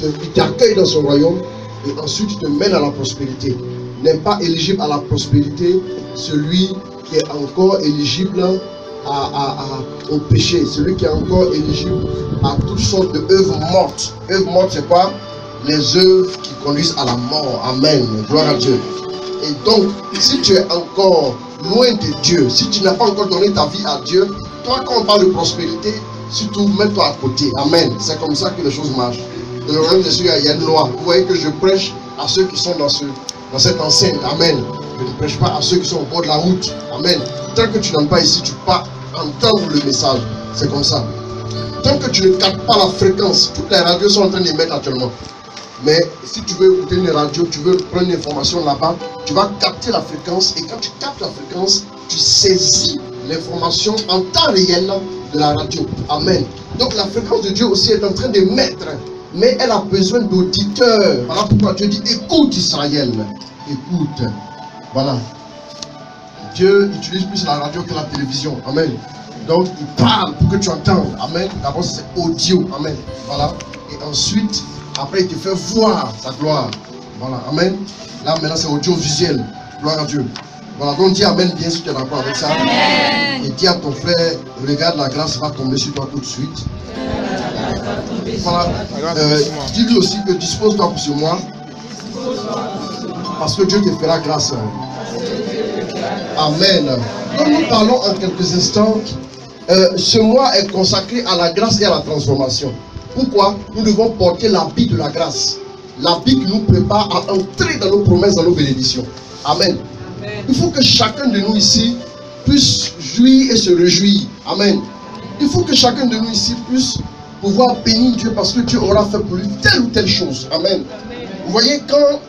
il t'accueille dans son royaume et ensuite il te mène à la prospérité. N'est pas éligible à la prospérité celui qui est encore éligible au péché, celui qui est encore éligible à toutes sortes d'œuvres mortes. Œuvres mortes, c'est quoi? Les œuvres qui conduisent à la mort. Amen. Gloire à Dieu. Et donc, si tu es encore loin de Dieu, si tu n'as pas encore donné ta vie à Dieu, toi, quand on parle de prospérité, surtout mets-toi à côté. Amen. C'est comme ça que les choses marchent. Dans le royaume de Dieu, il y a une loi. Vous voyez que je prêche à ceux qui sont dans cette enceinte. Amen. Je ne prêche pas à ceux qui sont au bord de la route. Amen. Tant que tu n'entres pas ici, tu peux pas entendre le message. C'est comme ça. Tant que tu ne captes pas la fréquence, toutes les radios sont en train de mettre actuellement. Mais si tu veux écouter une radio, tu veux prendre une information là-bas, tu vas capter la fréquence. Et quand tu captes la fréquence, tu saisis l'information en temps réel de la radio. Amen. Donc la fréquence de Dieu aussi est en train de mettre. Mais elle a besoin d'auditeurs. Voilà pourquoi Dieu dit, écoute Israël. Écoute. Voilà. Dieu utilise plus la radio que la télévision. Amen. Donc il parle pour que tu entendes. Amen. D'abord c'est audio. Amen. Voilà. Et ensuite, après il te fait voir sa gloire. Voilà. Amen. Là maintenant c'est audiovisuel. Gloire à Dieu. Voilà. Donc dis Amen bien si tu es d'accord avec ça. Amen. Et dis à ton frère, regarde, la grâce va tomber sur toi tout de suite. Voilà. Dis-lui aussi que dispose-toi sur moi. Parce que Dieu te fera grâce. Amen. Donc nous parlons en quelques instants. Ce mois est consacré à la grâce et à la transformation. Pourquoi? Nous devons porter l'habit de la grâce. L'habit qui nous prépare à entrer dans nos promesses, dans nos bénédictions. Amen. Amen. Il faut que chacun de nous ici puisse jouir et se réjouir. Amen. Il faut que chacun de nous ici puisse pouvoir bénir Dieu parce que Dieu aura fait pour lui telle ou telle chose. Amen. Amen. Vous voyez, quand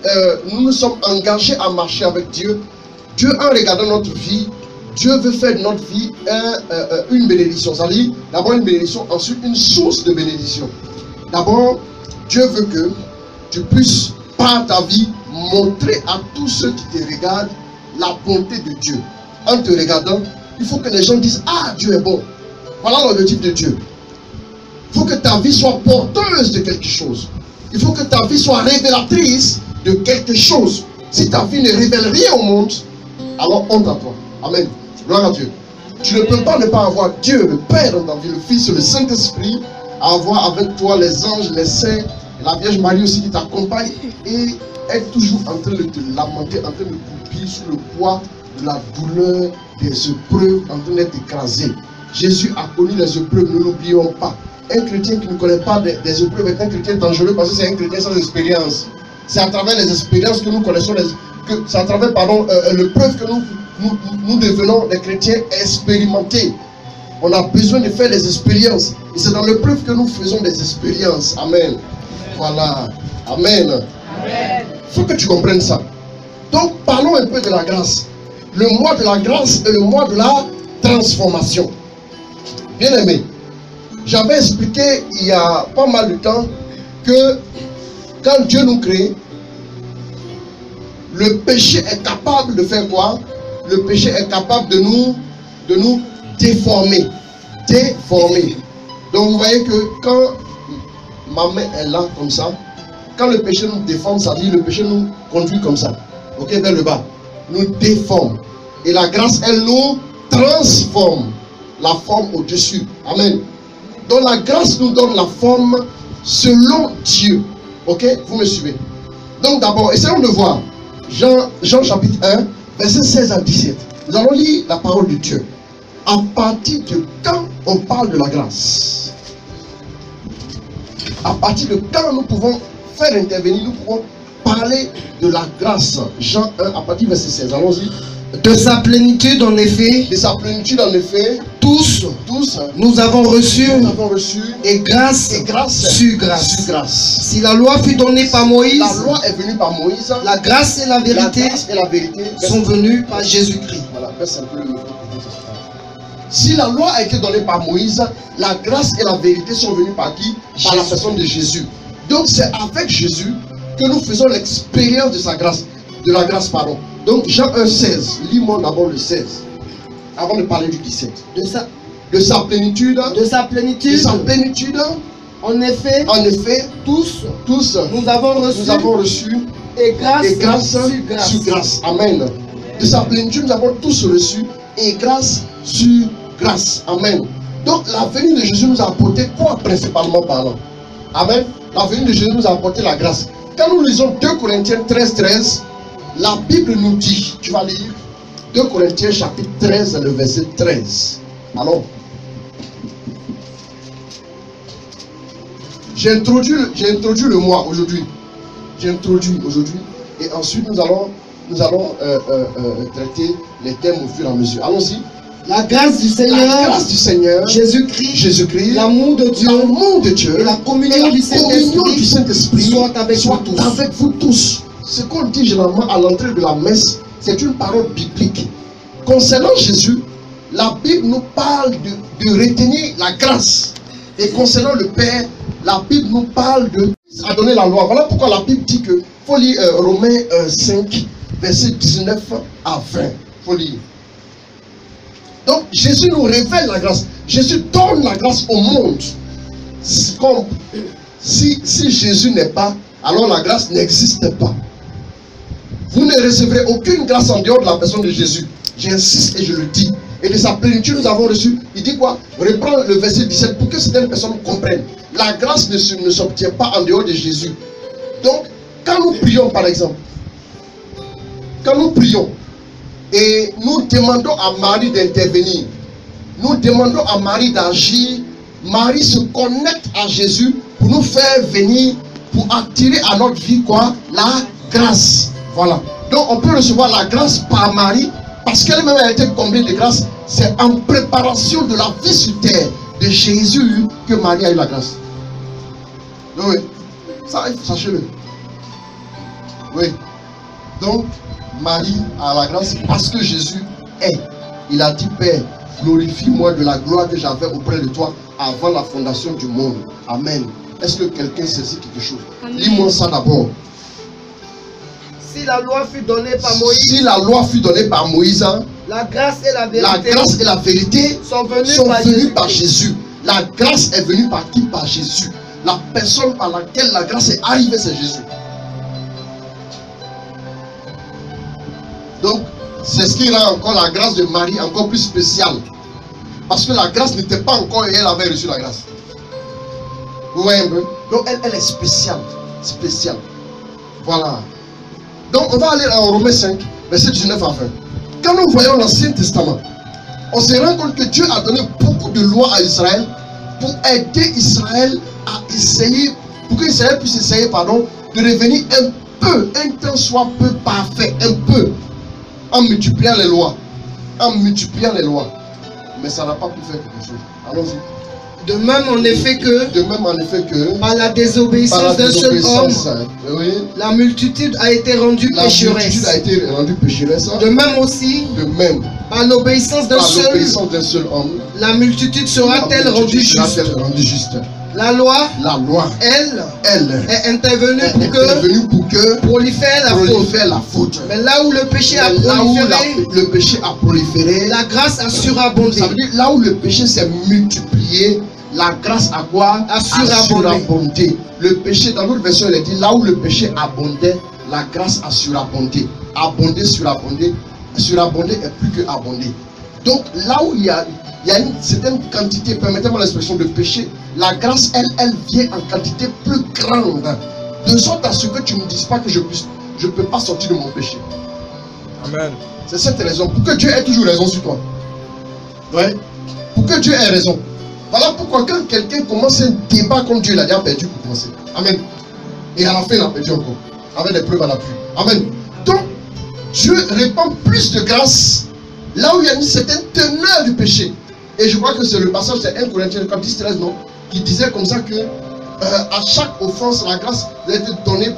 nous nous sommes engagés à marcher avec Dieu, Dieu, en regardant notre vie, Dieu veut faire de notre vie une bénédiction. C'est-à-dire, d'abord une bénédiction, ensuite une source de bénédiction. D'abord, Dieu veut que tu puisses, par ta vie, montrer à tous ceux qui te regardent la bonté de Dieu. En te regardant, il faut que les gens disent, ah, Dieu est bon. Voilà l'objectif de Dieu. Il faut que ta vie soit porteuse de quelque chose. Il faut que ta vie soit révélatrice de quelque chose. Si ta vie ne révèle rien au monde, alors honte à toi. Amen. Gloire à Dieu. Tu ne peux pas ne pas avoir Dieu, le Père dans ta vie, le Fils, le Saint-Esprit, avoir avec toi les anges, les saints, la Vierge Marie aussi qui t'accompagne et être toujours en train de te lamenter, en train de croupir sous le poids de la douleur, des épreuves, en train d'être écrasé. Jésus a connu les épreuves, ne l'oublions pas. Un chrétien qui ne connaît pas des épreuves est un chrétien dangereux parce que c'est un chrétien sans expérience. C'est à travers les expériences que nous connaissons, c'est à travers l'épreuve que nous devenons des chrétiens expérimentés. On a besoin de faire des expériences. Et c'est dans l'épreuve que nous faisons des expériences. Amen. Voilà. Amen. Il faut que tu comprennes ça. Donc parlons un peu de la grâce. Le mois de la grâce est le mois de la transformation. Bien aimé, j'avais expliqué il y a pas mal de temps que quand Dieu nous crée, le péché est capable de faire quoi? Le péché est capable de nous déformer. Déformer. Donc vous voyez que quand ma main est là comme ça, quand le péché nous déforme, ça dit le péché nous conduit comme ça. Ok, vers le bas. Nous déforme. Et la grâce, elle nous transforme. La forme au-dessus. Amen. Donc la grâce nous donne la forme selon Dieu. Ok, vous me suivez. Donc d'abord, essayons de voir. Jean chapitre 1, verset 16 à 17. Nous allons lire la parole de Dieu. À partir de quand on parle de la grâce? À partir de quand nous pouvons faire intervenir, nous pouvons parler de la grâce? Jean 1, à partir du verset 16. Allons-y. De sa plénitude en effet, tous nous avons reçu et grâce sur grâce. Si la loi fut donnée par Moïse, la loi est venue par Moïse, la grâce et la vérité sont venues par Jésus-Christ. Voilà, si la loi a été donnée par Moïse, la grâce et la vérité sont venues par qui? Par la personne de Jésus. Donc c'est avec Jésus que nous faisons l'expérience de sa grâce, de la grâce, pardon. Donc Jean 1, 16, lis-moi d'abord le 16, avant de parler du 17. De sa plénitude, En effet, tous, nous avons reçu et grâce sur grâce. Amen. De sa plénitude, nous avons tous reçu et grâce sur grâce. Amen. Donc la venue de Jésus nous a apporté quoi principalement parlant? Amen. La venue de Jésus nous a apporté la grâce. Quand nous lisons 2 Corinthiens 13, la Bible nous dit, tu vas lire 2 Corinthiens chapitre 13, le verset 13. Alors, j'ai introduit le mois aujourd'hui. Et ensuite nous allons traiter les thèmes au fur et à mesure. Allons-y. La grâce du Seigneur, Jésus-Christ, l'amour de Dieu et la communion du Saint-Esprit soient avec vous tous. Ce qu'on dit généralement à l'entrée de la messe, c'est une parole biblique. Concernant Jésus, la Bible nous parle de retenir la grâce. Et concernant le Père, la Bible nous parle de donner la loi. Voilà pourquoi la Bible dit que, faut lire Romains 5, verset 19 à 20. Faut lire. Donc Jésus nous révèle la grâce. Jésus donne la grâce au monde. Comme si Jésus n'est pas, alors la grâce n'existe pas. Vous ne recevrez aucune grâce en dehors de la personne de Jésus. J'insiste et je le dis. Et de sa plénitude nous avons reçu. Il dit quoi? Reprends le verset 17 pour que certaines personnes comprennent. La grâce ne s'obtient pas en dehors de Jésus. Donc, quand nous prions par exemple, et nous demandons à Marie d'intervenir, nous demandons à Marie d'agir, Marie se connecte à Jésus pour nous faire venir, pour attirer à notre vie quoi? La grâce. Voilà. Donc on peut recevoir la grâce par Marie, parce qu'elle-même a été comblée de grâce. C'est en préparation de la vie sur terre de Jésus que Marie a eu la grâce. Oui, ça, sachez-le. Oui. Donc, Marie a la grâce parce que Jésus est. Il a dit, Père, glorifie-moi de la gloire que j'avais auprès de toi avant la fondation du monde. Amen. Est-ce que quelqu'un saisit quelque chose? Lis-moi ça d'abord. Si la loi fut donnée par Moïse, la grâce et la vérité, sont venues par Jésus. La grâce est venue par qui? Par Jésus. La personne par laquelle la grâce est arrivée, c'est Jésus. Donc, c'est ce qui rend encore la grâce de Marie encore plus spéciale. Parce que la grâce n'était pas encore et elle avait reçu la grâce. Vous voyez un peu? Donc, elle est spéciale. Spéciale. Voilà. Donc, on va aller en Romains 5, verset 19 à 20. Quand nous voyons l'Ancien Testament, on se rend compte que Dieu a donné beaucoup de lois à Israël pour aider Israël à essayer, pour que Israël puisse essayer, de revenir un temps soit peu parfait, un peu, en multipliant les lois. Mais ça n'a pas pu faire quelque chose. Allons-y. De même en effet que par la désobéissance d'un seul homme, oui, la multitude a été rendue pécheresse. De même aussi, par l'obéissance d'un seul homme, la multitude sera-t-elle rendue juste. La loi, elle est intervenue pour que prolifère la faute. Mais là où le péché a proliféré, la grâce a surabondé. Ça veut dire là où le péché s'est multiplié, la grâce a quoi? A surabondé. Le péché, dans notre version, il est dit là où le péché abondait, la grâce a surabondé. Abondé est plus que abondé. Donc là où il y a une certaine quantité, permettez-moi l'expression, de péché, la grâce, elle vient en quantité plus grande. De sorte à ce que tu ne me dises pas que je ne peux pas sortir de mon péché. Amen. C'est cette raison. Pour que Dieu ait toujours raison sur toi. Ouais. Pour que Dieu ait raison. Voilà pourquoi quand quelqu'un commence un débat comme Dieu, il a déjà perdu pour commencer. Amen. Et à la fin, il a perdu encore. Avec des preuves à l'appui. Amen. Donc, Dieu répand plus de grâce là où il y a une certaine teneur du péché. Et je crois que c'est le passage de 1 Corinthiens 13, non, qui disait comme ça que à chaque offense, la grâce doit être donnée,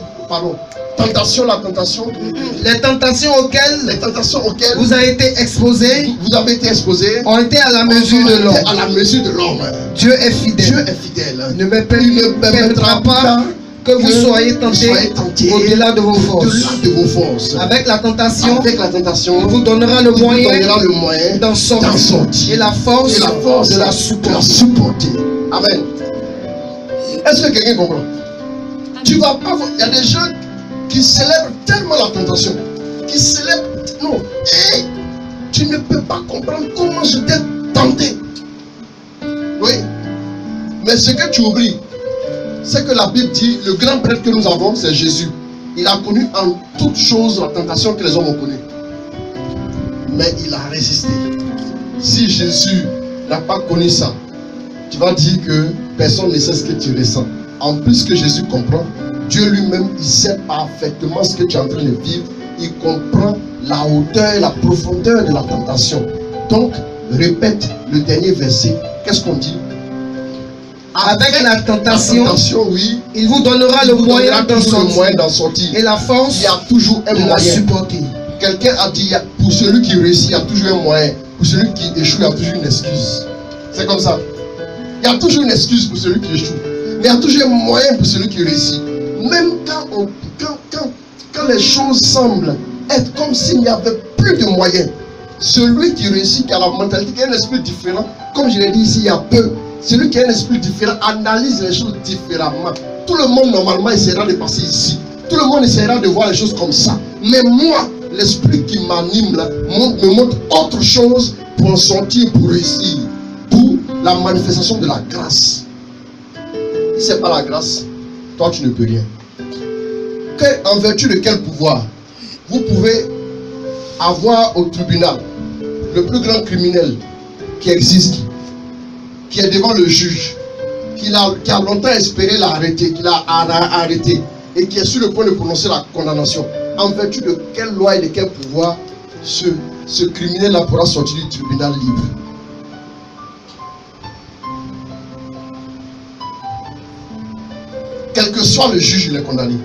la tentation. Les tentations auxquelles vous avez été exposés, ont été à la mesure de l'homme. Dieu est fidèle. Il ne permettra pas que vous soyez tentés au-delà de vos forces. Avec la tentation, il vous donnera le moyen d'en sortir. Et la force de la supporter. Amen. Est-ce que quelqu'un comprend? Tu vas pas voir. Il y a des gens qui célèbrent tellement la tentation. Qui célèbrent. Non. Et tu ne peux pas comprendre comment j'étais tenté. Oui. Mais ce que tu oublies, c'est que la Bible dit, le grand prêtre que nous avons, c'est Jésus. Il a connu en toutes choses la tentation que les hommes ont connue. Mais il a résisté. Si Jésus n'a pas connu ça, tu vas dire que personne ne sait ce que tu ressens. En plus que Jésus comprend, Dieu lui-même, il sait parfaitement ce que tu es en train de vivre. Il comprend la hauteur et la profondeur de la tentation. Donc, répète le dernier verset. Qu'est-ce qu'on dit? Avec la tentation, oui, il vous donnera le moyen d'en sortir. Et la force, il y a toujours un moyen. Supporter. Quelqu'un a dit, pour celui qui réussit, il y a toujours un moyen. Pour celui qui échoue, il y a toujours une excuse. C'est comme ça. Il y a toujours une excuse pour celui qui échoue. Mais il y a toujours un moyen pour celui qui réussit. Même quand les choses semblent être comme s'il n'y avait plus de moyens, celui qui réussit, qui a la mentalité, qui a un esprit différent, comme je l'ai dit ici il y a peu, celui qui a un esprit différent analyse les choses différemment. Tout le monde normalement essaiera de passer ici. Tout le monde essaiera de voir les choses comme ça. Mais moi, l'esprit qui m'anime là, me montre autre chose pour en sortir, pour réussir. Pour la manifestation de la grâce. Si ce n'est pas la grâce, toi tu ne peux rien. En vertu de quel pouvoir vous pouvez avoir au tribunal le plus grand criminel qui existe, qui est devant le juge, qui a longtemps espéré l'arrêter, qu'il a arrêté et qui est sur le point de prononcer la condamnation. En vertu de quelle loi et de quel pouvoir ce criminel-là pourra sortir du tribunal libre? Quel que soit le juge, il est condamné.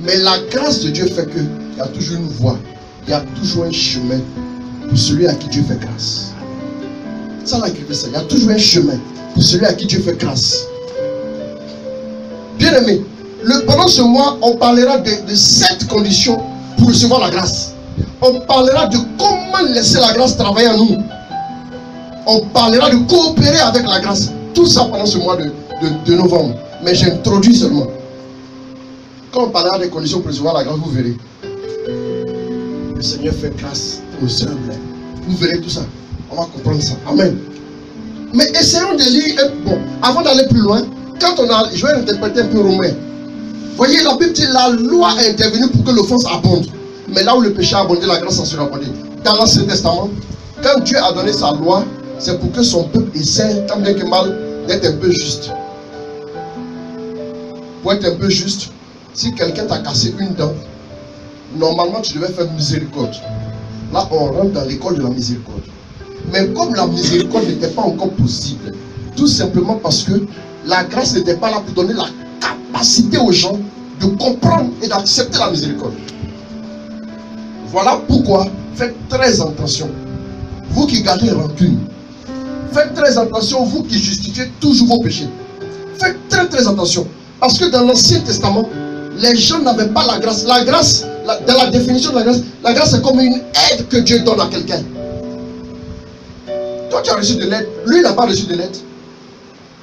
Mais la grâce de Dieu fait qu'il y a toujours une voie, il y a toujours un chemin pour celui à qui Dieu fait grâce. Ça l'a écrit ça. Il y a toujours un chemin pour celui à qui Dieu fait grâce. Bien aimé, pendant ce mois, on parlera de 7 conditions pour recevoir la grâce. On parlera de comment laisser la grâce travailler en nous. On parlera de coopérer avec la grâce. Tout ça pendant ce mois de novembre. Mais j'introduis seulement. Quand on parlera des conditions pour recevoir la grâce, vous verrez. Le Seigneur fait grâce aux humbles. Vous verrez tout ça. On va comprendre ça. Amen. Mais essayons de lire. Bon, avant d'aller plus loin, je vais interpréter un peu romain. Voyez, la Bible dit la loi est intervenue pour que l'offense abonde. Mais là où le péché a abondé, la grâce a surabondé. Dans l'Ancien Testament, quand Dieu a donné sa loi, c'est pour que son peuple essaie, tant bien que mal, d'être un peu juste. Pour être un peu juste, si quelqu'un t'a cassé une dent, normalement tu devais faire miséricorde. Là, on rentre dans l'école de la miséricorde. Mais comme la miséricorde n'était pas encore possible, tout simplement parce que la grâce n'était pas là pour donner la capacité aux gens de comprendre et d'accepter la miséricorde. Voilà pourquoi faites très attention. Vous qui gardez rancune, faites très attention, vous qui justifiez toujours vos péchés. Faites très très attention. Parce que dans l'Ancien Testament, les gens n'avaient pas la grâce. La grâce, dans la définition de la grâce c'est comme une aide que Dieu donne à quelqu'un. Toi tu as reçu de l'aide, lui il n'a pas reçu de l'aide.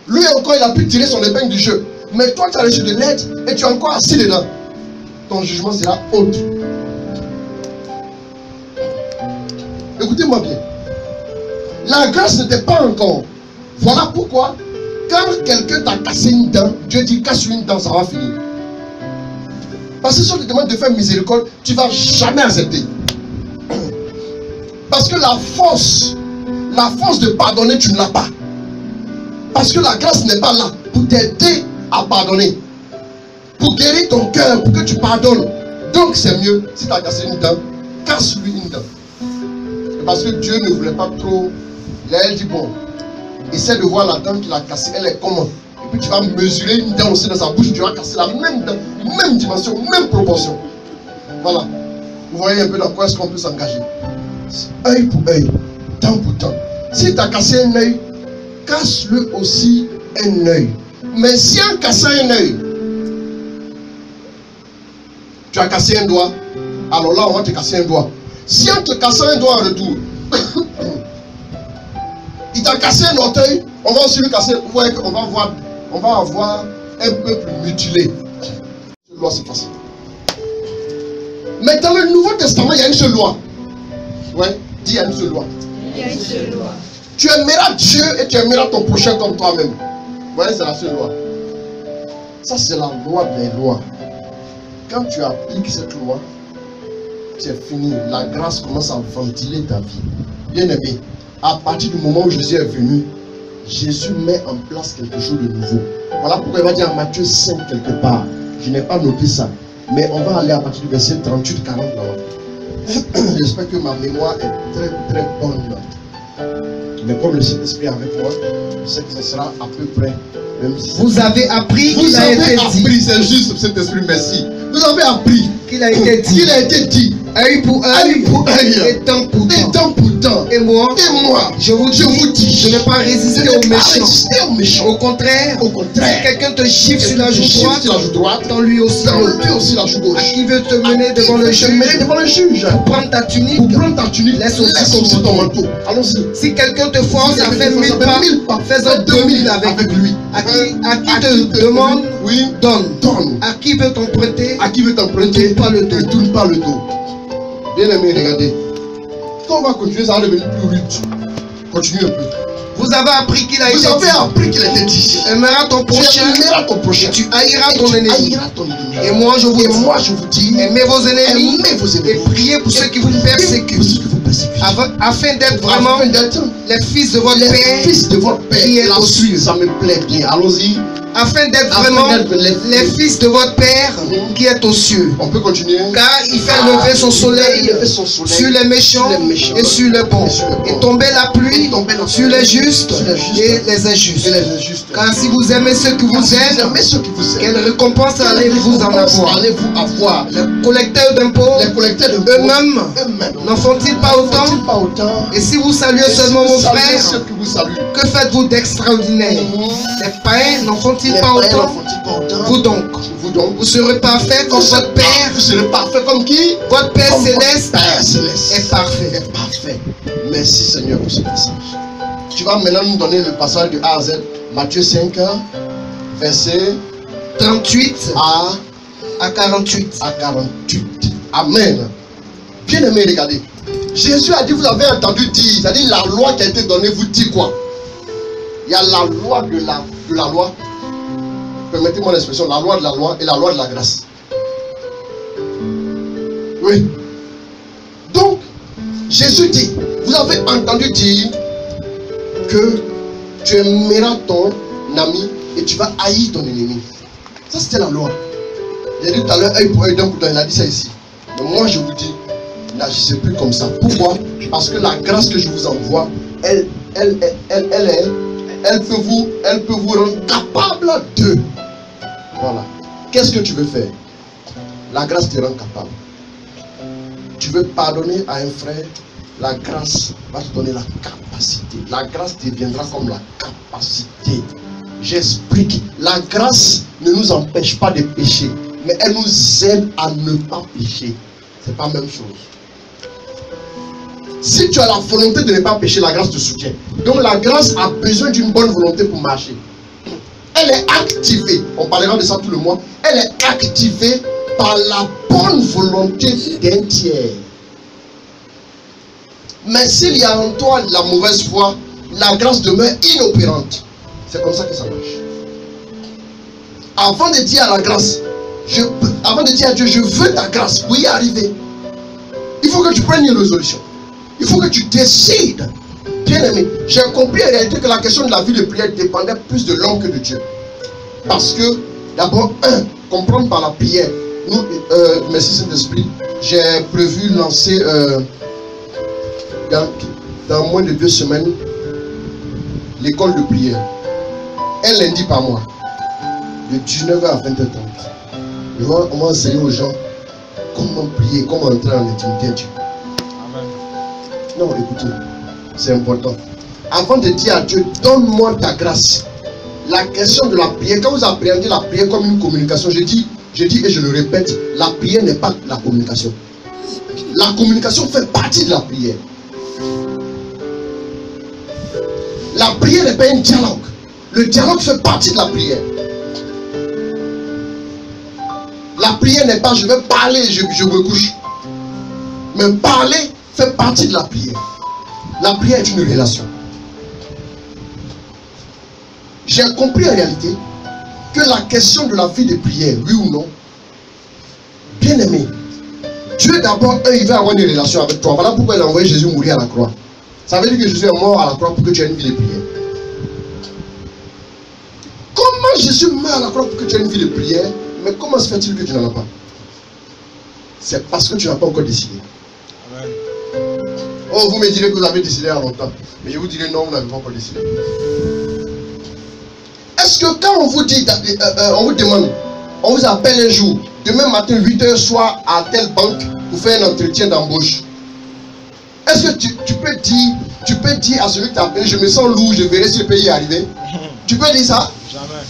Lui encore il a pu tirer son épingle du jeu. Mais toi tu as reçu de l'aide et tu es encore assis dedans. Ton jugement sera autre. Écoutez-moi bien. La grâce n'était pas encore. Voilà pourquoi quand quelqu'un t'a cassé une dent, Dieu dit casse une dent, ça va finir. Parce que si on te demande de faire miséricorde, tu ne vas jamais accepter. Parce que la force de pardonner, tu ne l'as pas. Parce que la grâce n'est pas là pour t'aider à pardonner. Pour guérir ton cœur, pour que tu pardonnes. Donc c'est mieux, si tu as cassé une dent, casse-lui une dent. Parce que Dieu ne voulait pas trop. Là, elle dit bon, essaie de voir la dent qu'il a cassée, elle est comment. Et puis tu vas mesurer une dent aussi dans sa bouche, tu vas casser la même dent, même dimension, même proportion. Voilà. Vous voyez un peu dans quoi est-ce qu'on peut s'engager. Œil pour œil, dent pour dent. Si tu as cassé un œil, casse-le aussi un œil. Mais si en cassant un œil, tu as cassé un doigt, alors là on va te casser un doigt. Si en te cassant un doigt en retour, il t'a cassé un orteil, on va aussi lui casser. Vous voyez qu'on va on va avoir un peuple mutilé. Cette loi, c'est facile. Mais dans le Nouveau Testament, il y a une seule loi. Ouais, dis, il y a une seule loi. Il y a une seule loi. Tu aimeras Dieu et tu aimeras ton prochain comme toi-même. Vous voyez, c'est la seule loi. Ça, c'est la loi des lois. Quand tu appliques cette loi, c'est fini. La grâce commence à ventiler ta vie. Bien aimé, à partir du moment où Jésus est venu, Jésus met en place quelque chose de nouveau. Voilà pourquoi il va dire en Matthieu 5 quelque part. Je n'ai pas noté ça. Mais on va aller à partir du verset 38-40 là-bas. J'espère que ma mémoire est très très bonne. Mais comme le Saint-Esprit est avec moi, je sais que ce sera à peu près. Même si vous avez appris qu'il a été dit. C'est juste Saint-Esprit, merci. Vous avez appris qu'il a été dit. Qu'il a été dit. Œil pour œil, et temps pour temps. Et moi, je vous dis, je n'ai pas résisté aux méchants. Au contraire, si quelqu'un te gifle sur la joue droite, dans lui aussi la joue gauche. À qui veut te mener devant le juge, pour prendre ta tunique, laisse aussi ton manteau. Allons-y. Si quelqu'un te force à faire 1000 pas, fais-en 2000 avec lui. À qui te demande, donne. À qui veut t'emprunter, ne tourne pas le dos. Bien aimé, regardez. Quand on va continuer, ça va devenir plus rude. Continuez un peu. Vous avez appris qu'il a été dit. Vous avez appris qu'il a été dit. Tu aimeras ton prochain. Tu haïras ton ennemi. Et moi je vous dis, aimez vos ennemis. Et priez pour ceux qui vous persécutent. Afin d'être vraiment les fils de votre Père qui est aux cieux. Ça me plaît bien. Allons-y. Afin d'être vraiment les fils de votre Père qui est aux cieux. On peut continuer. Car il fait lever son soleil sur les méchants et sur les bons. Et tomber la pluie sur les justes et les injustes. Car si vous aimez ceux qui vous aiment, quelle récompense allez-vous en avoir? Les collecteurs d'impôts eux-mêmes n'en font-ils pas autant? Et si vous saluez seulement vos frères, que faites-vous d'extraordinaire? Les païens n'en font-ils pas autant? Vous donc, vous serez parfaits comme votre Père. Vous serez parfaits comme qui? Votre Père céleste est parfait. Merci Seigneur pour ce passage. Tu vas maintenant nous donner le passage de A à Z. Matthieu 5, verset 38 à 48. Amen. Bien aimé, regardez. Jésus a dit, vous avez entendu dire, c'est-à-dire la loi qui a été donnée vous dit quoi? Il y a la loi de la loi. Permettez-moi l'expression, la loi de la loi et la loi de la grâce. Oui. Donc, Jésus dit, vous avez entendu dire que tu aimeras ton ami et tu vas haïr ton ennemi. Ça, c'était la loi. J'ai dit tout à l'heure, œil pour œil, dent pour dent, il a dit ça ici. Mais moi, je vous dis, n'agissez plus comme ça. Pourquoi? Parce que la grâce que je vous envoie, elle peut vous rendre capable de. Voilà. Qu'est-ce que tu veux faire? La grâce te rend capable. Tu veux pardonner à un frère, la grâce va te donner la capacité. La grâce deviendra comme la capacité. J'explique. La grâce ne nous empêche pas de pécher, mais elle nous aide à ne pas pécher. C'est pas la même chose. Si tu as la volonté de ne pas pécher, la grâce te soutient. Donc la grâce a besoin d'une bonne volonté pour marcher. Elle est activée, on parlera de ça tout le mois, elle est activée par la bonne volonté d'un tiers. Mais s'il y a en toi la mauvaise foi, la grâce demeure inopérante. C'est comme ça que ça marche. Avant de dire à la grâce, avant de dire à Dieu, je veux ta grâce pour y arriver, il faut que tu prennes une résolution. Il faut que tu décides. Bien aimé, j'ai compris en réalité que la question de la vie de prière dépendait plus de l'homme que de Dieu. Parce que, d'abord, comprendre par la prière. Nous, merci Saint-Esprit, j'ai prévu lancer dans moins de 2 semaines l'école de prière. Un lundi par mois, de 19h à 20h30. On va enseigner aux gens comment prier, comment entrer en intimité à Dieu. Non, écoutez, c'est important. Avant de dire à Dieu, donne-moi ta grâce. La question de la prière, quand vous appréhendez la prière comme une communication, je dis et je le répète, la prière n'est pas la communication. La communication fait partie de la prière. La prière n'est pas un dialogue. Le dialogue fait partie de la prière. La prière n'est pas je vais parler et je me couche. Mais parler fait partie de la prière. La prière est une relation. J'ai compris en réalité que la question de la vie de prière, oui ou non, bien aimé, Dieu d'abord, il veut avoir une relation avec toi. Voilà pourquoi il a envoyé Jésus mourir à la croix. Ça veut dire que Jésus est mort à la croix pour que tu aies une vie de prière. Comment Jésus meurt à la croix pour que tu aies une vie de prière? Mais comment se fait-il que tu n'en as pas? C'est parce que tu n'as pas encore décidé. Amen. Oh, vous me direz que vous avez décidé il y a longtemps. Mais je vous dirai non, vous n'avez pas encore décidé. Est-ce que quand on vous dit, on vous demande, on vous appelle un jour, demain matin 8h soir à telle banque pour faire un entretien d'embauche, est-ce que tu peux dire à celui qui t'a appelé, je me sens lourd, je verrai ce pays arriver? Tu peux dire ça? Jamais.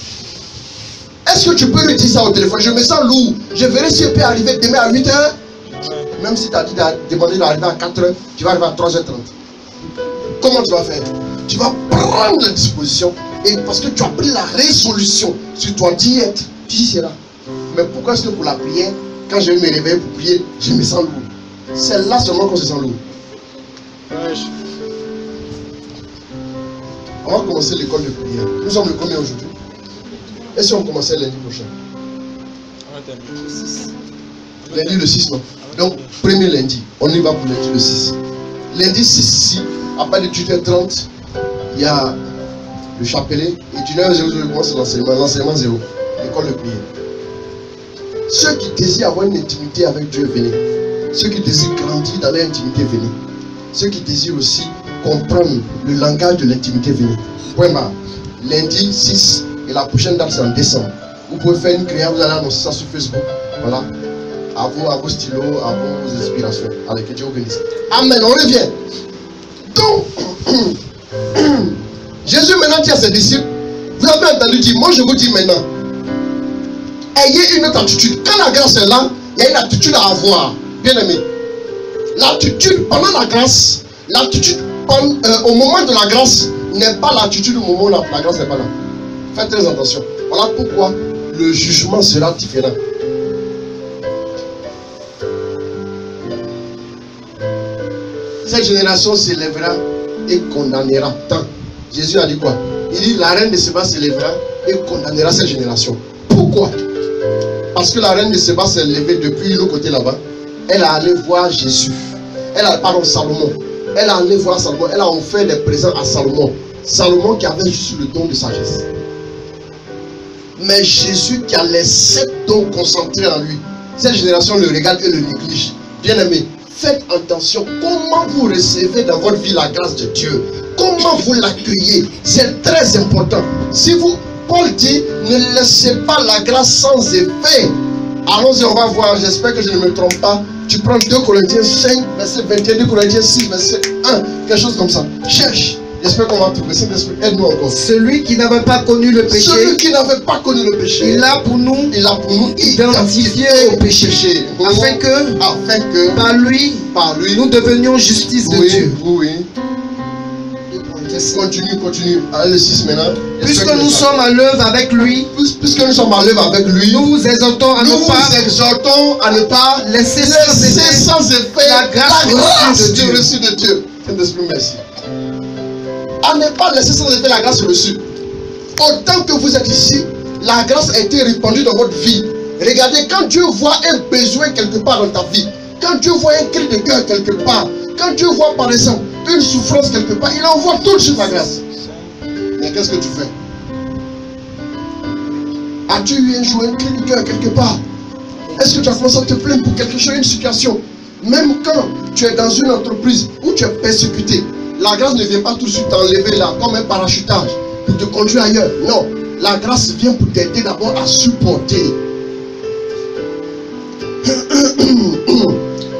Est-ce que tu peux lui dire ça au téléphone? Je me sens lourd, je verrai ce pays arriver demain à 8h? Même si tu as dit demandé d'arriver à 4h, tu vas arriver à 3h30. Comment tu vas faire? Tu vas prendre la disposition. Et parce que tu as pris la résolution sur toi d'y être, tu dis c'est là. Mais pourquoi est-ce que pour la prière, quand je vais me réveiller pour prier, je me sens lourd? C'est là seulement qu'on se sent lourd. On va commencer l'école de prière. Nous sommes le combien aujourd'hui? Et si on commençait lundi prochain? Lundi le 6, non? Donc, premier lundi, on y va pour lundi le 6. Lundi 6 ici, à partir de 18h30, il y a le chapelet, et du 9h00, je commence l'enseignement 0, l'école de prière. Ceux qui désirent avoir une intimité avec Dieu, venez. Ceux qui désirent grandir dans leur intimité, venez. Ceux qui désirent aussi comprendre le langage de l'intimité, venez. Point barre. Lundi 6, et la prochaine date c'est en décembre. Vous pouvez faire une prière, vous allez annoncer ça sur Facebook. Voilà. À vos stylos, à vos inspirations. Allez, que Dieu vous bénisse. Amen, on revient. Donc, Jésus maintenant dit à ses disciples, vous avez entendu dire, moi je vous dis maintenant, ayez une autre attitude. Quand la grâce est là, il y a une attitude à avoir. Bien aimé. L'attitude pendant la grâce, l'attitude au moment de la grâce n'est pas l'attitude au moment où la grâce n'est pas là. Faites très attention. Voilà pourquoi le jugement sera différent. Cette génération s'élèvera et condamnera tant. Jésus a dit quoi? Il dit la reine de Séba s'élèvera et condamnera cette génération. Pourquoi? Parce que la reine de Séba s'est levée depuis l'autre côté là-bas. Elle a allé voir Jésus. Salomon. Elle a allé voir Salomon. Elle a offert des présents à Salomon. Salomon qui avait juste le don de sagesse. Mais Jésus qui a les 7 dons concentrés en lui. Cette génération le regarde et le néglige. Bien aimé, faites attention comment vous recevez dans votre vie la grâce de Dieu. Comment vous l'accueillez. C'est très important. Si vous, Paul dit, ne laissez pas la grâce sans effet. Allons-y, on va voir. J'espère que je ne me trompe pas. Tu prends 2 Corinthiens 5, verset 21, 2 Corinthiens 6, verset 1. Quelque chose comme ça. Cherche. J'espère qu'on va trouver. Saint-Esprit, aide-nous encore. Celui qui n'avait pas connu le péché. Celui qui n'avait pas connu le péché. Il a pour nous identifié au péché. Afin que par lui, nous devenions justice de Dieu. Oui. Continue. Allez, le 6 maintenant. Puisque nous sommes à l'œuvre avec lui. Nous vous exhortons à ne pas laisser sans effet la grâce reçue de Dieu. Saint-Esprit, merci. À ne pas laisser sans effet la grâce reçue. Autant que vous êtes ici, la grâce a été répandue dans votre vie. Regardez, quand Dieu voit un besoin quelque part dans ta vie, quand Dieu voit un cri de cœur quelque part, quand Dieu voit par exemple une souffrance quelque part, il envoie tout de suite la grâce. Mais qu'est-ce que tu fais? As-tu eu un jour un cri de cœur quelque part? Est-ce que tu as commencé à te plaindre pour quelque chose, une situation? Même quand tu es dans une entreprise où tu es persécuté, la grâce ne vient pas tout de suite t'enlever là comme un parachutage pour te conduire ailleurs. Non, la grâce vient pour t'aider d'abord à supporter.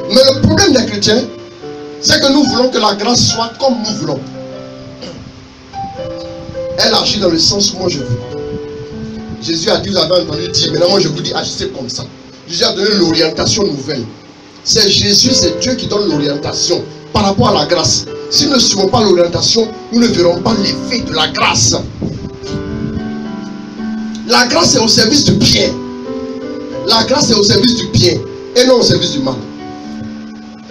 Mais le problème des chrétiens, c'est que nous voulons que la grâce soit comme nous voulons. Elle agit dans le sens où moi je veux. Jésus a dit, vous avez entendu dire, maintenant moi je vous dis, agissez comme ça. Jésus a donné l'orientation nouvelle. C'est Jésus, c'est Dieu qui donne l'orientation par rapport à la grâce. Si nous ne suivons pas l'orientation, nous ne verrons pas l'effet de la grâce. La grâce est au service du bien. La grâce est au service du bien et non au service du mal.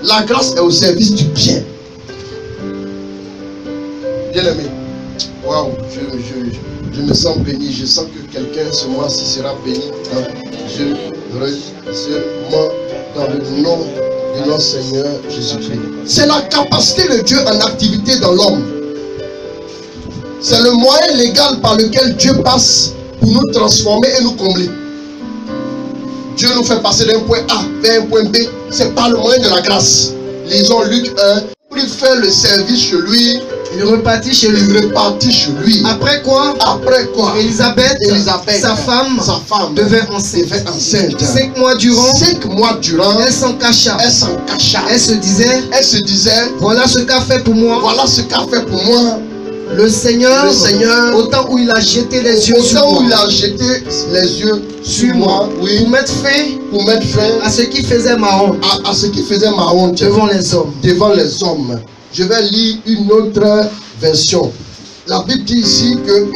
La grâce est au service du bien. Bien aimé, waouh, je me sens béni. Je sens que quelqu'un ce mois-ci sera béni dangereusement dans le nom de notre Seigneur Jésus-Christ. C'est la capacité de Dieu en activité dans l'homme. C'est le moyen légal par lequel Dieu passe pour nous transformer et nous combler. Dieu nous fait passer d'un point A vers un point B. C'est par le moyen de la grâce. Lisons Luc 1. Pour faire le service chez lui, il repartit chez lui. Après quoi, Élisabeth, sa femme devint enceinte. 5 mois durant, elle s'en cacha. Elle se disait, voilà ce qu'a fait pour moi. Le Seigneur, au temps où il a jeté les yeux sur moi, oui, pour mettre fin à ce qui faisait ma honte, devant les hommes. Je vais lire une autre version. La Bible dit ici que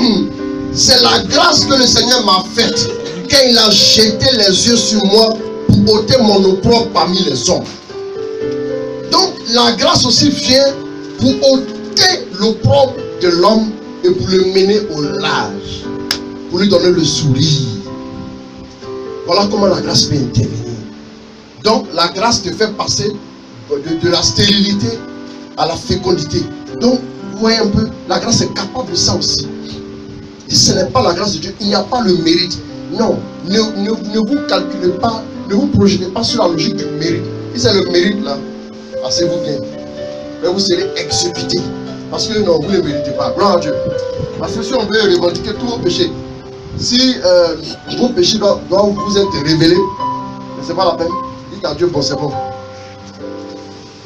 c'est la grâce que le Seigneur m'a faite quand il a jeté les yeux sur moi pour ôter mon opprobre parmi les hommes. Donc la grâce aussi vient pour ôter l'opprobre de l'homme et pour le mener au large, pour lui donner le sourire. Voilà comment la grâce peut intervenir. Donc la grâce te fait passer de la stérilité à la fécondité. Donc vous voyez un peu, la grâce est capable de ça aussi. Et ce n'est pas la grâce de Dieu, il n'y a pas le mérite. Non, ne vous calculez pas, ne vous projetez pas sur la logique du mérite. Si c'est le mérite là, asseyez-vous bien. Mais vous serez exécuté. Parce que non, vous ne méritez pas. Gloire à Dieu. Parce que si on veut revendiquer tous vos péchés, si vos péchés doivent vous être révélés, ce n'est pas la peine. Dites à Dieu, bon c'est bon.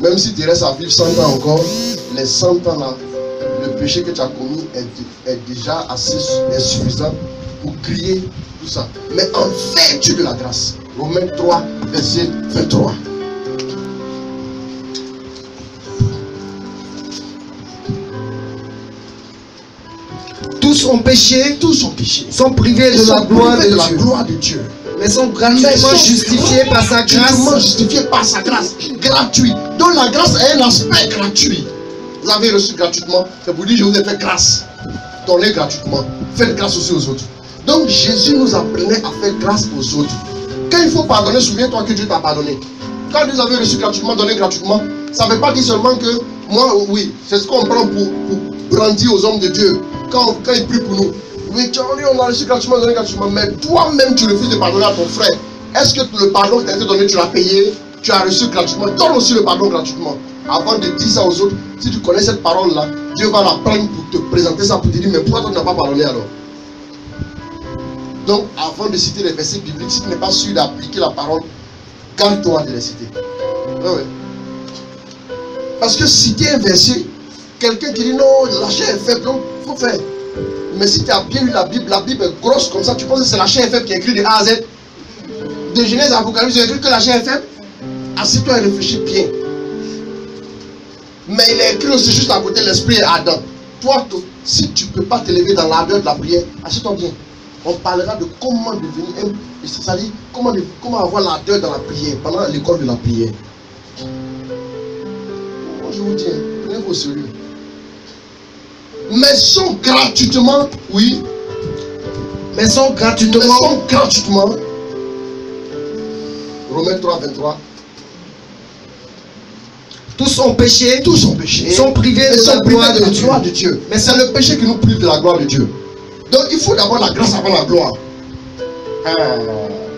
Même si tu restes à vivre 100 ans encore, les 100 ans là, le péché que tu as commis est déjà assez suffisant pour crier tout ça. Mais en vertu de la grâce, Romains 3, verset 23. Tous ont péché, sont privés de la gloire de Dieu. Mais sont gratuitement justifiés par sa grâce. Gratuit. Donc la grâce a un aspect gratuit. Vous avez reçu gratuitement. C'est pour dire je vous ai fait grâce. Donnez gratuitement. Faites grâce aussi aux autres. Donc Jésus nous apprenait à faire grâce aux autres. Quand il faut pardonner, souviens-toi que Dieu t'a pardonné. Quand vous avez reçu gratuitement, donné gratuitement, ça ne veut pas dire seulement que moi, oui, c'est ce qu'on prend pour brandir aux hommes de Dieu. Quand ils prient pour nous. Oui, on a reçu gratuitement, donné gratuitement. Mais toi-même, tu refuses de pardonner à ton frère. Est-ce que le pardon qui t'a été donné, tu l'as payé? Tu as reçu gratuitement. Donne aussi le pardon gratuitement. Avant de dire ça aux autres, si tu connais cette parole-là, Dieu va la prendre pour te présenter ça, pour te dire, mais pourquoi toi tu n'as pas pardonné alors? Donc, avant de citer les versets bibliques, si tu n'es pas sûr d'appliquer la parole, garde-toi de les citer. Ouais. Parce que citer un verset, quelqu'un qui dit non, la chair est faible, donc il faut faire. Mais si tu as bien lu la Bible est grosse comme ça, tu penses que c'est la chair est faible qui est écrite de A à Z. De Genèse à Apocalypse, il est écrit que la chair est faible. Assieds-toi et réfléchis bien. Mais il est écrit aussi juste à côté, l'esprit est ardent. Toi, si tu ne peux pas t'élever dans l'ardeur de la prière, assieds-toi bien. On parlera de comment devenir, c'est-à-dire comment avoir l'ardeur dans la prière, pendant l'école de la prière. Moi, je vous dis, prenez-vous au sérieux. Mais sont gratuitement, oui. Mais sont gratuitement. Romains 3, 23. Tous ont péché, sont privés de la gloire de Dieu. Mais c'est le péché qui nous prive de la gloire de Dieu. Donc il faut d'abord la grâce avant la gloire.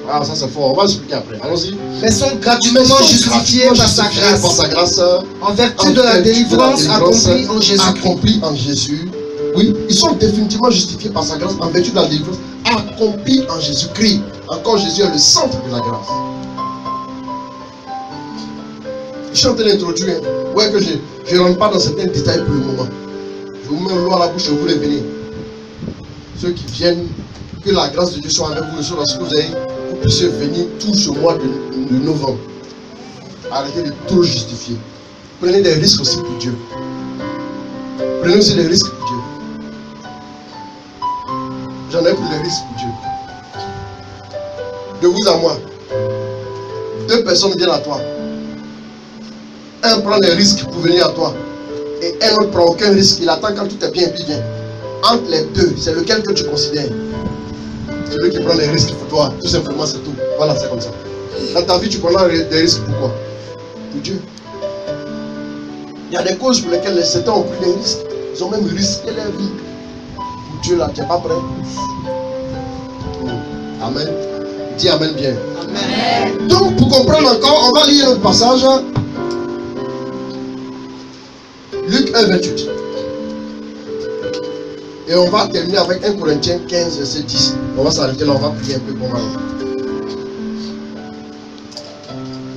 Ah, ça c'est fort. On va l'expliquer après. Allons-y. Mais sont gratuitement justifiés par sa grâce. En vertu de la délivrance accomplie en Jésus. Oui, ils sont définitivement justifiés par sa grâce en vertu de la délivrance accomplie en Jésus-Christ. Encore Jésus est le centre de la grâce. Je suis en train d'introduire. Ouais, que je ne rentre pas dans certains détails pour le moment. Je vous mets l'eau à la bouche et vous revenez. Ceux qui viennent, que la grâce de Dieu soit avec vous, lorsque vous puissiez venir tout ce mois de novembre. Arrêtez de trop justifier. Prenez des risques aussi pour Dieu. Prenez aussi des risques pour Dieu. J'en ai pris des risques pour Dieu. de vous à moi, deux personnes viennent à toi. Un prend des risques pour venir à toi. Et un autre prend aucun risque. Il attend quand tout est bien et puis vient. Entre les deux, c'est lequel que tu considères? Celui qui prend les risques pour toi. Tout simplement, c'est tout. Voilà, c'est comme ça. Dans ta vie, tu prends des risques pourquoi? Pour Dieu. Il y a des causes pour lesquelles certains ont pris des risques. Ils ont même risqué leur vie. Pour Dieu, là, tu n'es pas prêt. Amen. Dis Amen bien. Amen. Donc, pour comprendre encore, on va lire notre passage. Luc 1, 28. Et on va terminer avec 1 Corinthiens 15, verset 10. On va s'arrêter là, on va prier un peu pour moi.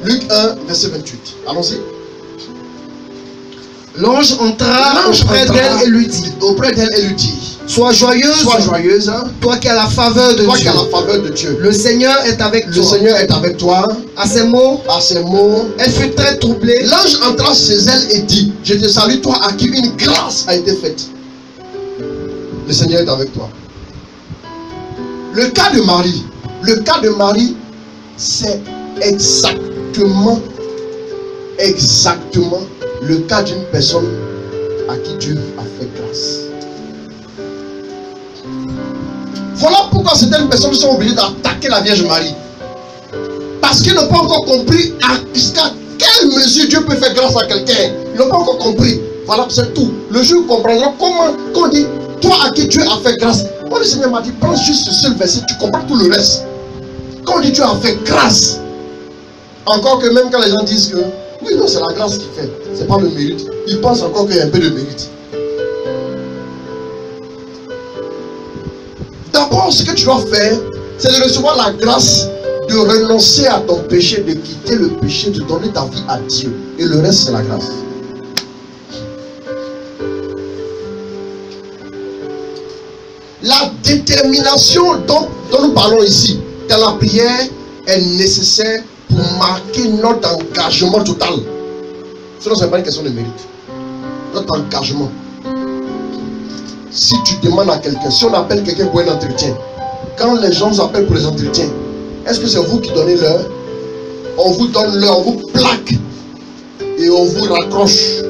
Luc 1, verset 28. Allons-y. L'ange entra auprès d'elle et lui dit, sois joyeuse, toi qui as la faveur de Dieu. Le Seigneur est avec toi. À ces mots, elle fut très troublée. L'ange entra chez elle et dit, je te salue toi à qui une grâce a été faite. Le Seigneur est avec toi. Le cas de Marie, c'est exactement le cas d'une personne à qui Dieu a fait grâce. Voilà pourquoi certaines personnes sont obligées d'attaquer la Vierge Marie. Parce qu'ils n'ont pas encore compris jusqu'à quelle mesure Dieu peut faire grâce à quelqu'un. Ils n'ont pas encore compris. Voilà, c'est tout. Le jour où ils comprendront comment, quand on dit, toi à qui Dieu a fait grâce. Moi, le Seigneur m'a dit, prends juste ce seul verset, tu comprends tout le reste. Quand on dit Dieu a fait grâce, encore que même quand les gens disent que, oui, non, c'est la grâce qui fait, c'est pas le mérite. Ils pensent encore qu'il y a un peu de mérite. D'abord, ce que tu dois faire, c'est de recevoir la grâce de renoncer à ton péché, de quitter le péché, de donner ta vie à Dieu. Et le reste, c'est la grâce. La détermination dont nous parlons ici, dans la prière, est nécessaire pour marquer notre engagement total. Sinon, ce n'est pas une question de mérite. Notre engagement. Si tu demandes à quelqu'un, si on appelle quelqu'un pour un entretien, quand les gens vous appellent pour les entretiens, est-ce que c'est vous qui donnez l'heure? On vous donne l'heure, on vous plaque et on vous raccroche.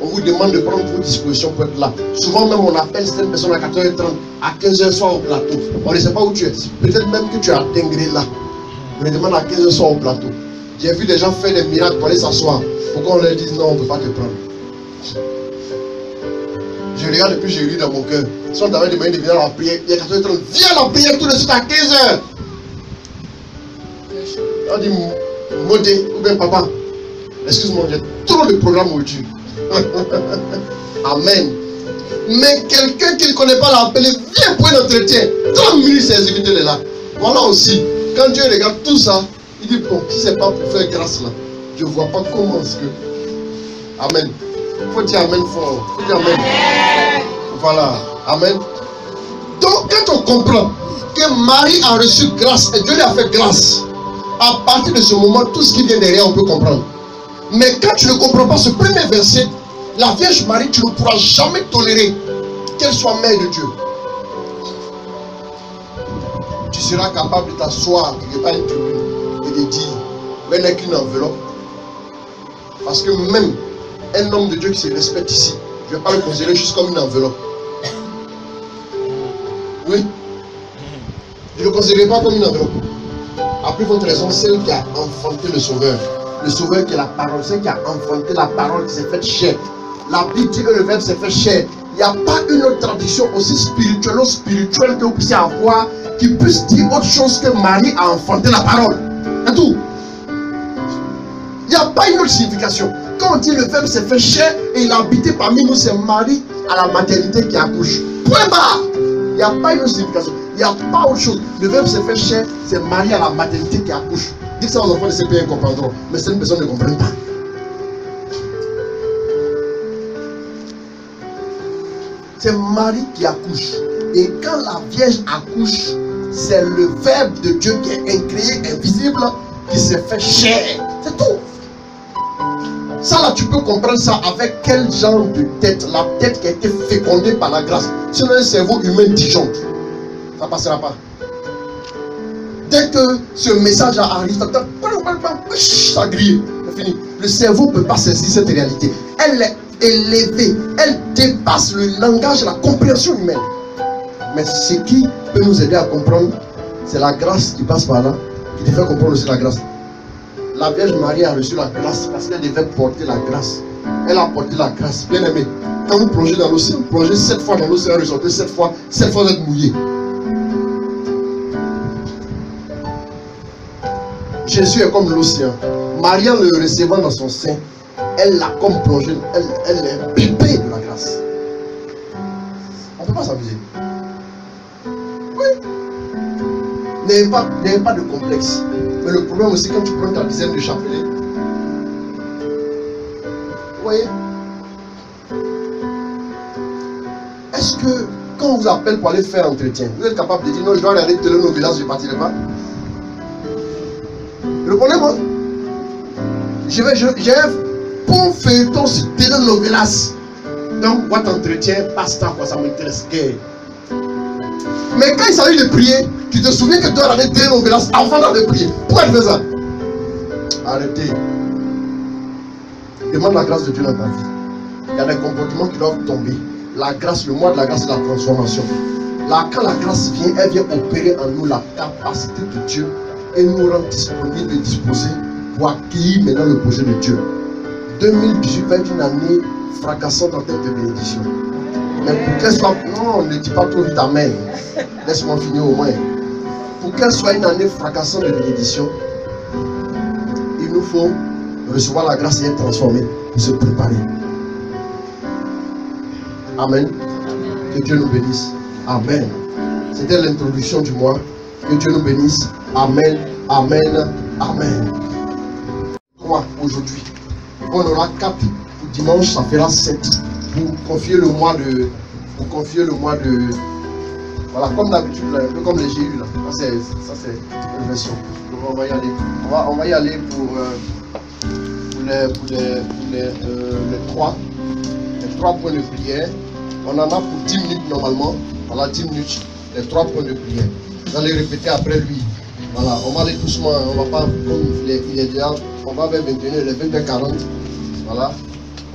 On vous demande de prendre vos dispositions pour être là. Souvent même on appelle certaines personnes à 14h30, à 15h soit au plateau. On ne sait pas où tu es. Peut-être même que tu as intégré là. On les demande à 15h soit au plateau. J'ai vu des gens faire des miracles pour aller s'asseoir. Pourquoi on leur dit non, on ne peut pas te prendre? Je regarde et puis je ris dans mon cœur. Si on t'avait demandé de venir à la prière, il y a 14h30, viens à la prière tout de suite à 15h. On dit Modé ou bien papa, excuse-moi, j'ai trop de programmes aujourd'hui. Amen. Mais quelqu'un qui ne connaît pas l'appel, viens pour un entretien. 30 minutes, c'est exécuté là. Voilà aussi. Quand Dieu regarde tout ça, il dit bon, si ce n'est pas pour faire grâce là, je ne vois pas comment est-ce que. Amen. Il faut dire Amen fort. Il faut dire Amen. Voilà. Amen. Donc, quand on comprend que Marie a reçu grâce et Dieu lui a fait grâce, à partir de ce moment, tout ce qui vient derrière, on peut comprendre. Mais quand tu ne comprends pas ce premier verset, la Vierge Marie, tu ne pourras jamais tolérer qu'elle soit mère de Dieu. Tu seras capable de t'asseoir quelque part une tribune et de dire, mais n'est qu'une enveloppe. Parce que même un homme de Dieu qui se respecte ici, je ne vais pas le considérer juste comme une enveloppe. Oui. Je ne le considère pas comme une enveloppe. Après votre raison, celle qui a enfanté le Sauveur. Le Sauveur qui est la parole, celle qui a enfanté la parole qui s'est faite chair. La Bible dit que le Verbe s'est fait chair. Il n'y a pas une autre traduction aussi spirituelle ou spirituelle que vous puissiez avoir qui puisse dire autre chose que Marie a enfanté la parole. C'est tout. Il n'y a pas une autre signification. Quand on dit le Verbe s'est fait chair et il a habité parmi nous, c'est Marie à la maternité qui accouche. Point barre. Il n'y a pas une autre signification. Il n'y a pas autre chose. Le Verbe s'est fait chair, c'est Marie à la maternité qui accouche. Dites ça aux enfants de CP1 comprendront. Mais certaines personnes ne comprennent pas. C'est Marie qui accouche. Et quand la Vierge accouche, c'est le Verbe de Dieu qui est incréé, invisible, qui s'est fait chair. C'est tout. Ça là, tu peux comprendre ça avec quel genre de tête? La tête qui a été fécondée par la grâce. Sinon un cerveau humain disjoncte. Ça ne passera pas. dès que ce message arrive, ça grille, c'est fini. Le cerveau ne peut pas saisir cette réalité. Elle est élevée, elle dépasse le langage et la compréhension humaine. Mais ce qui peut nous aider à comprendre, c'est la grâce qui passe par là, qui te fait comprendre aussi la grâce. La Vierge Marie a reçu la grâce parce qu'elle devait porter la grâce. Elle a porté la grâce. Bien aimé, quand vous plongez dans l'océan, vous plongez 7 fois dans l'océan, ressortez 7 fois vous êtes mouillé. Jésus est comme l'océan. Marie, en le recevant dans son sein, elle l'a comme plongé, elle est pipée de la grâce. On ne peut pas s'amuser. Oui. N'ayez pas de complexe. Mais le problème aussi, quand tu prends ta dizaine de chapelets, vous voyez, est-ce que quand on vous appelle pour aller faire entretien, vous êtes capable de dire non, je dois aller télé au village, je ne partirai pas? Le problème, moi, j'ai un bon feuilleton sur télénovelas. Donc, votre entretien, passe-temps, quoi, ça m'intéresse guère. Mais quand il s'agit de prier, tu te souviens que tu dois aller télénovelas avant d'aller prier. Pourquoi tu fais ça? Arrêtez. Demande la grâce de Dieu dans ta vie. Il y a des comportements qui doivent tomber. La grâce, le mois de la grâce, c'est la transformation. Là, quand la grâce vient, elle vient opérer en nous la capacité de Dieu et nous rend disponibles et disposés pour accueillir maintenant le projet de Dieu. 2018 va être une année fracassante en termes de bénédiction. Mais pour qu'elle soit... Non, ne dis pas trop vite amen. Laisse-moi finir au moins. Pour qu'elle soit une année fracassante de bénédiction, il nous faut recevoir la grâce et être transformés pour se préparer. Amen. Que Dieu nous bénisse. Amen. C'était l'introduction du mois. Que Dieu nous bénisse. Amen. Amen. Amen. 3 aujourd'hui. On aura 4 pour dimanche, ça fera 7. Pour confier le mois de... Voilà, comme d'habitude, un peu comme les GU là. Ça c'est une version. Donc on va y aller. On va y aller pour les 3 points de prière. On en a pour 10 minutes normalement. Voilà, 10 minutes, les 3 points de prière. Vous allez répéter après lui. Voilà, on va aller doucement. On va pas, comme il est déjà, on va vers 21h, les 20h40. Voilà.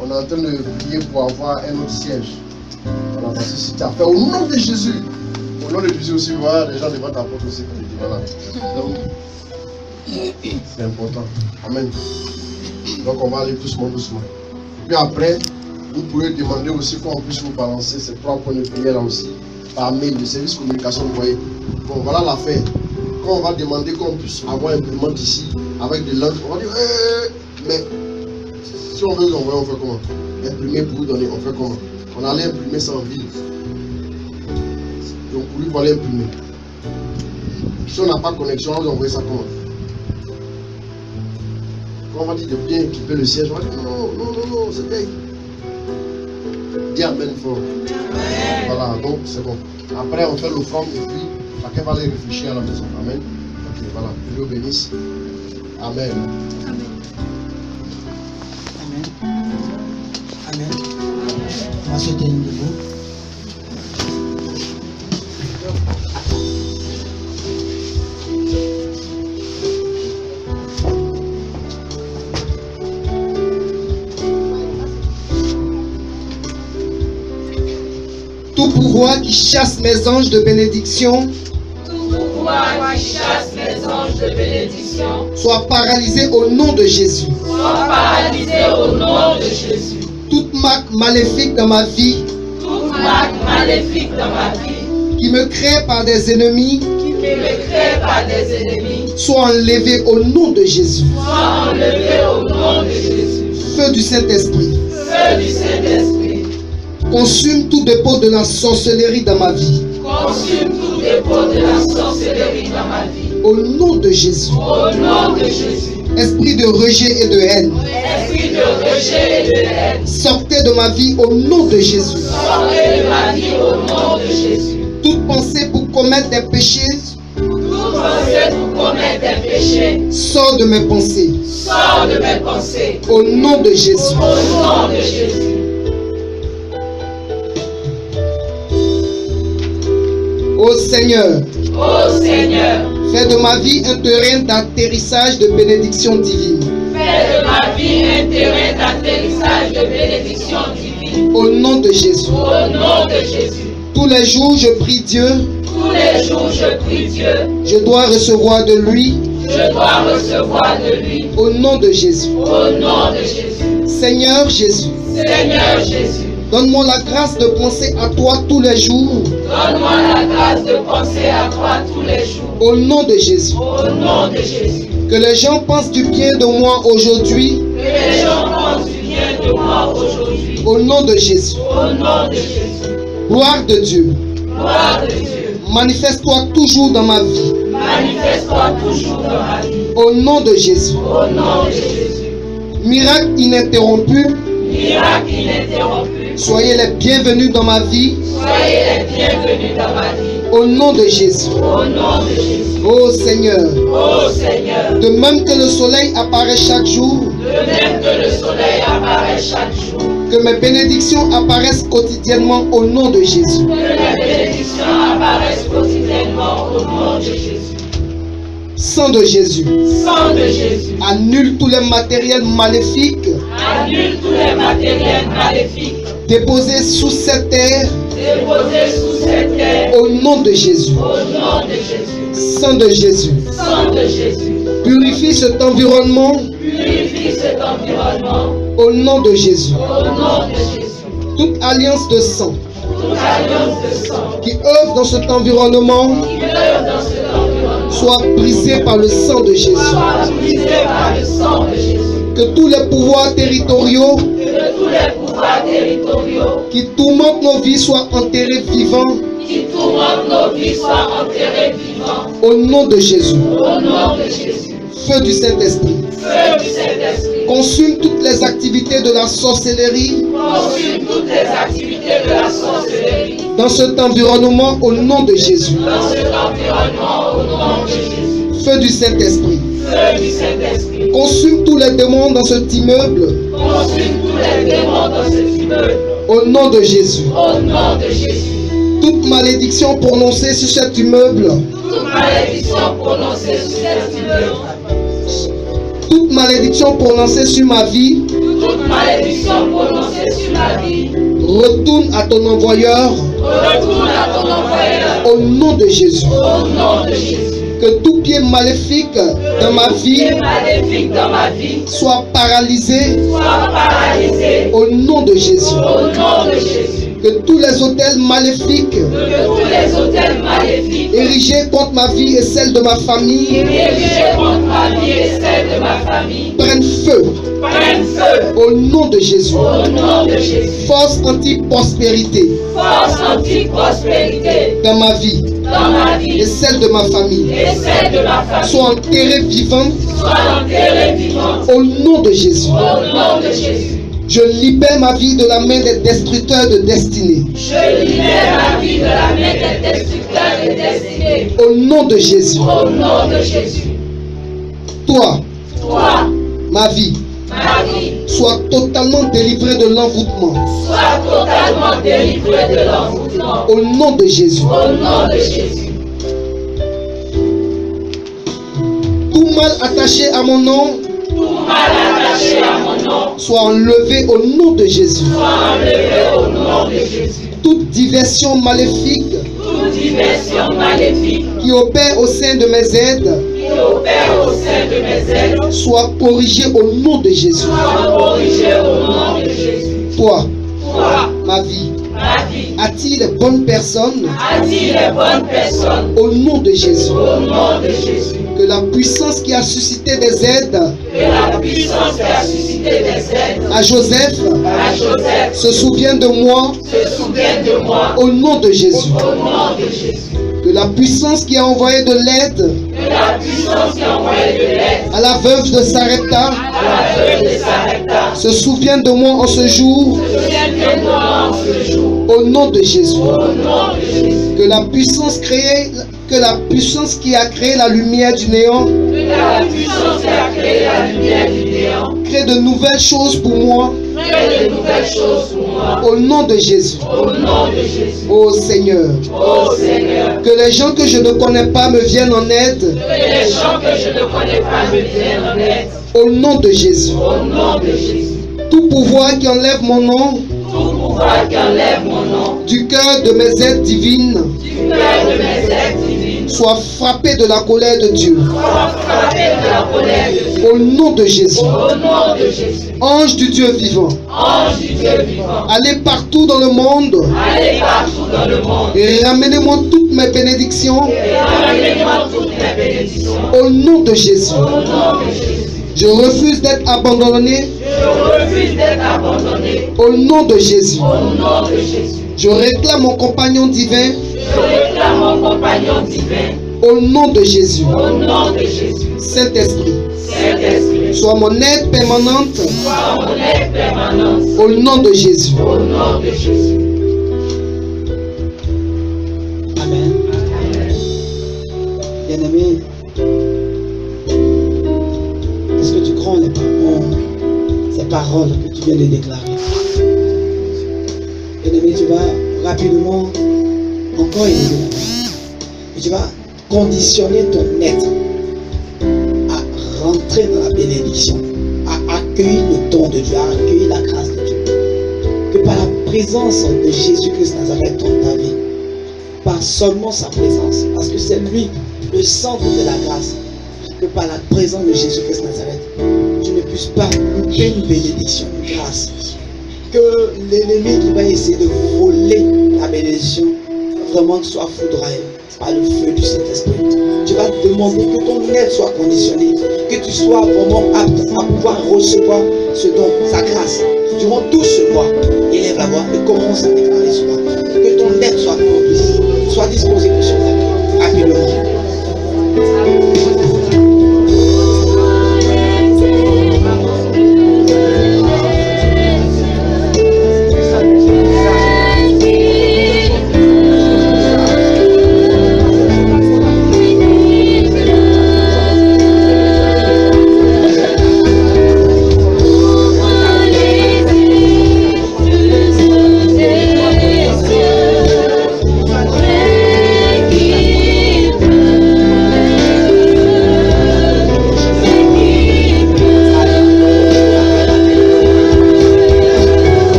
On est en train de prier pour avoir un autre siège. Voilà, parce que si tu as fait au nom de Jésus, au nom de Jésus aussi, voilà, les gens devant ta porte aussi. Voilà. Donc, c'est important. Amen. Donc, on va aller doucement. Puis après, vous pourrez demander aussi qu'on puisse vous balancer ces 3 points de prière là aussi par mail, le service communication, vous voyez. Bon, voilà l'affaire. Quand on va demander qu'on puisse avoir un imprimante ici avec des langues, on va dire, mais si on veut vous envoyer, on fait comment? Imprimer pour vous donner, on fait comment? On allait imprimer sans ville. Donc pour lui, pour aller imprimer. Si on n'a pas de connexion, on va vous envoyer ça comment? Quand on va dire de bien équiper le siège, on va dire non, c'est bien. Dis amen fort. Voilà, donc c'est bon. Après, on fait l'offrande et puis chacun va aller réfléchir à la maison. Amen. Ok, voilà. Que Dieu bénisse. Amen. Amen. On va souhaiter une de vous. Tout pouvoir qui chasse mes anges de bénédiction, soit paralysé au nom de Jésus. Toute marque maléfique dans ma vie, qui me crée par des ennemis, soit enlevée au nom de Jésus. Feu du Saint-Esprit. Consume tout dépôt de la sorcellerie dans ma vie. Au nom de Jésus. Esprit de rejet et de haine. Sortez de ma vie au nom de Jésus. Toute pensée pour commettre des péchés. Sors de mes pensées. Au nom de Jésus. Ô Seigneur, Fais de ma vie un terrain d'atterrissage de bénédiction divine. Fais de ma vie un terrain d'atterrissage de bénédiction divine. Au nom de Jésus. Au nom de Jésus. Tous les jours, je prie Dieu. Tous les jours, je prie Dieu. Je dois recevoir de lui. Je dois recevoir de lui. Au nom de Jésus. Au nom de Jésus. Seigneur Jésus. Seigneur Jésus. Donne-moi la grâce de penser à toi tous les jours. Donne-moi la grâce de penser à toi tous les jours. Au nom de Jésus. Au nom de Jésus. Que les gens pensent du bien de moi aujourd'hui. Que les gens pensent du bien de moi aujourd'hui. Au nom de Jésus. Au nom de Jésus. Gloire de Dieu. Gloire de Dieu. Manifeste-toi toujours dans ma vie. Manifeste-toi toujours dans ma vie. Au nom de Jésus. Au nom de Jésus. Miracle ininterrompu. Miracle ininterrompu. Soyez les bienvenus dans ma vie. Soyez les bienvenus dans ma vie. Au nom de Jésus. Au nom de Jésus. Ô Seigneur. Ô Seigneur. De même que le soleil apparaît chaque jour. De même que le soleil apparaît chaque jour. Que mes bénédictions apparaissent quotidiennement au nom de Jésus. Que les bénédictions apparaissent quotidiennement au nom de Jésus. Sang de Jésus. Sang de Jésus. Annule tous les matériels maléfiques. Annule tous les matériels maléfiques. Déposés sous cette terre. Déposés sous cette terre. Au nom de Jésus. Au nom de Jésus. Sang de Jésus. Sang de Jésus. Purifie cet environnement. Purifie cet environnement. Au nom de Jésus. Au nom de Jésus. Toute alliance de sang Toute alliance de sang qui œuvre dans cet environnement qui œuvre dans cet environnement soit brisée par le sang de Jésus. soit brisée par le sang de Jésus. Que tous les pouvoirs territoriaux Que tous les pouvoirs territoriaux qui tourmentent nos vies soient enterrés vivants. qui tourmentent nos vies soient enterrés vivants. Au nom de Jésus. Au nom de Jésus. Feu du Saint-Esprit. Feu du Saint-Esprit. Consume toutes les activités de la sorcellerie Consume toutes les activités de la sorcellerie dans cet environnement au nom de Jésus. dans cet environnement au nom de Jésus. Feu du Saint-Esprit. Feu du Saint-Esprit. Consume tous les démons dans cet immeuble Consume tous les démons dans cet immeuble au nom de Jésus. au nom de Jésus. Toute malédiction prononcée sur cet immeuble, Toute malédiction prononcée sur cet immeuble, toute malédiction prononcée sur ma vie, toute malédiction prononcée sur ma vie, retourne à ton envoyeur retourne à ton envoyeur au nom de Jésus. au nom de Jésus. Que tout pied maléfique dans ma vie Les maléfiques dans ma vie soit paralysé soient paralysés au nom de Jésus. au nom de Jésus. Que tous les autels maléfiques Que tous les autels maléfiques érigés contre ma vie et celle de ma famille érigés contre ma vie et celle de ma famille prennent feu prennent feu au nom de Jésus. au nom de Jésus. Force anti-prospérité Force anti-prospérité dans ma vie dans ma et vie celle de ma famille et celle de ma famille soit enterrée vivante soit enterrée vivante au nom de Jésus. au nom de Jésus. Je libère ma vie de la main des destructeurs de destinée. Je libère ma vie de la main des destructeurs de destinée Au nom de Jésus. au nom de Jésus. Toi, Toi, ma vie, ma vie, sois totalement délivrée de l'envoûtement. sois totalement délivrée de l'envoûtement Au nom de Jésus. au nom de Jésus. Tout mal attaché à mon nom Tout mal attaché à mon nom soit enlevé au nom de Jésus. soit enlevé au nom de Jésus. Toute diversion maléfique Toute diversion maléfique qui opère au sein de mes aides qui opère au sein de mes aides soit corrigée au nom de Jésus. soit corrigée au nom de Jésus. Toi, Toi, ma vie, ma vie, attire les bonnes personnes attire les bonnes personnes au nom de Jésus. au nom de Jésus. Que la puissance qui a suscité des aides Que la puissance qui a suscité des aides à Joseph à Joseph se souvienne de moi se souvienne de moi au nom de Jésus. au nom de Jésus. Que la puissance qui a envoyé de l'aide Que la puissance qui a envoyé de l'aide à la veuve de Sarepta à la veuve de Sarepta se souvienne de moi en ce jour se souvienne de moi en ce jour au nom de Jésus. au nom de Jésus. Que la puissance qui a créé la lumière du néant Que la puissance qui a créé la lumière du néant crée de nouvelles choses pour moi. Fais de nouvelles choses pour moi. Au nom de Jésus. Au nom de Jésus. Ô Seigneur. Ô Seigneur. Que les gens que je ne connais pas me viennent en aide. Que les gens que je ne connais pas me viennent en aide. Au nom de Jésus. Au nom de Jésus. Tout pouvoir qui enlève mon nom. Tout pouvoir qui enlève mon nom. Du cœur de mes aides divines. Du cœur de mes aides divines. Soit frappé de la colère de Dieu. Soit frappé de la colère de Dieu. Au nom de Jésus. Au nom de Jésus. Ange du Dieu vivant. Ange du Dieu vivant. Allez partout dans le monde. Allez partout dans le monde. Et ramenez-moi toutes mes bénédictions. Et ramenez-moi toutes mes bénédictions. Au nom de Jésus. Au nom de Jésus. Je refuse d'être abandonné. Je refuse d'être abandonné. Au nom de Jésus. Au nom de Jésus. Je réclame mon compagnon divin. Je réclame mon compagnon divin. Au nom de Jésus. Au nom de Jésus. Saint-Esprit. Saint-Esprit. Sois mon aide permanente. Sois mon aide permanente. Au nom de Jésus. Au nom de Jésus. Amen. Bien-aimé, est-ce que tu crois ces paroles que tu viens de déclarer? Bien-aimé, tu vas rapidement encore élever. Et tu vas conditionner ton être à rentrer dans la bénédiction, à accueillir le don de Dieu, à accueillir la grâce de Dieu. Que par la présence de Jésus-Christ Nazareth dans ta vie, par seulement sa présence, parce que c'est lui le centre de la grâce, que par la présence de Jésus-Christ Nazareth, tu ne puisses pas louper une bénédiction, une grâce. Que l'ennemi qui va essayer de voler la bénédiction vraiment soit foudroyé par le feu du Saint-Esprit. Tu vas demander que ton aide soit conditionnée, que tu sois vraiment apte à pouvoir recevoir ce don, sa grâce. Durant tout ce mois, élève la voix et commence à déclarer cela. Que ton aide soit accomplie, soit disposée pour cela. Rapidement.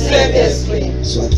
Saint-Esprit, soit